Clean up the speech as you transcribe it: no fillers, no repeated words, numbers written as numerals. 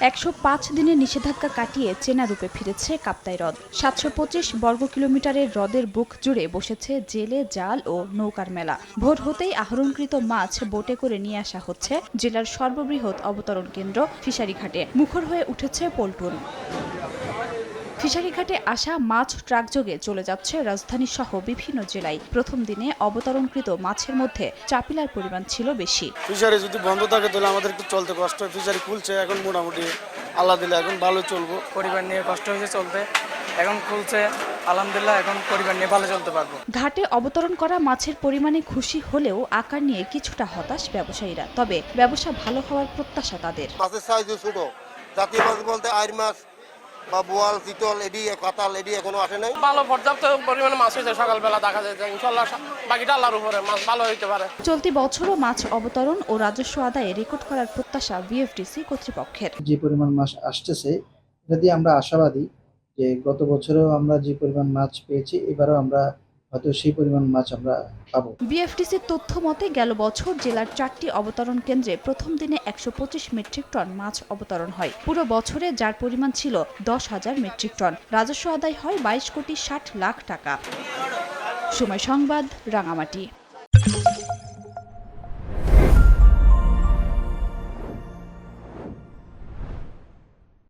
১০৫ দিনের নিষেধাজ্ঞা কাটিয়ে চেনা রূপে ফিরেছে কাপ্তাই হ্রদ। ৭২৫ বর্গ কিলোমিটারের হ্রদের বুক জুড়ে বসেছে জেলে, জাল ও নৌকার মেলা। ভোর হতেই আহরণকৃত মাছ বোটে করে নিয়ে আসা হচ্ছে জেলার সর্ববৃহৎ অবতরণ কেন্দ্র ফিশারিঘাটে। মুখর হয়ে উঠেছে পল্টন। ফিশারিঘাটে আসা মাছ ট্রাকযোগে চলে যাচ্ছে রাজধানী সহ বিভিন্ন জেলায়। প্রথম দিনে অবতরণকৃত মাছের মধ্যে চাপিলার পরিমাণ ছিল বেশি। ফিশারি যদি বন্ধ থাকে তাহলে আমাদের একটু চলতে কষ্ট হয়। ফিশারি খুলছে এখন, মোটামুটি আল্লাহ দিলে এখন ভালো চলবো। পরিবার নিয়ে কষ্ট হয়েছে চলতে, এখন খুলছে আলহামদুলিল্লাহ, এখন পরিবার নিয়ে ভালো চলতে পারবো। ঘাটে অবতরণ করা মাছের পরিমাণে খুশি হলেও আকার নিয়ে কিছুটা হতাশ ব্যবসায়ীরা। তবে ব্যবসা ভালো হওয়ার প্রত্যাশা তাদের। মাছের সাইজ ছোট, জাতীয় মাছ বলতে আইর মাছ বা বোয়াল, চিতল, এডি, কাতাল, এডি এখনো আসে নাই। ভালো পর্যাপ্ত পরিমাণে মাছ হয়েছে, সকালবেলা দেখা যায় ইনশাল্লাহ বাকিটা আল্লাহর উপরে, মাছ ভালো হইতে পারে। চলতি বছরও মাছ অবতরণ ও রাজস্ব আদায়ে রেকর্ড করার প্রত্যাশা বিএফডিসি কর্তৃপক্ষের। যে পরিমাণ মাছ আসতেছে এটা দিয়ে আমরা আশাবাদী যে গত বছরেও আমরা যে পরিমাণ মাছ পেয়েছি এবারও আমরা হয়তো সেই পরিমাণ মাছ আমরা পাবো। বিএফডিসির তথ্য মতে গেল বছর জেলার 4টি অবতরণ কেন্দ্রে প্রথম দিনে 125 মেট্রিক টন মাছ অবতরণ হয়। পুরো বছরে যার পরিমাণ ছিল 10,000 মেট্রিক টন। রাজস্ব আদায় হয় 22 কোটি 60 লাখ টাকা। সময় সংবাদ, রাঙামাটি।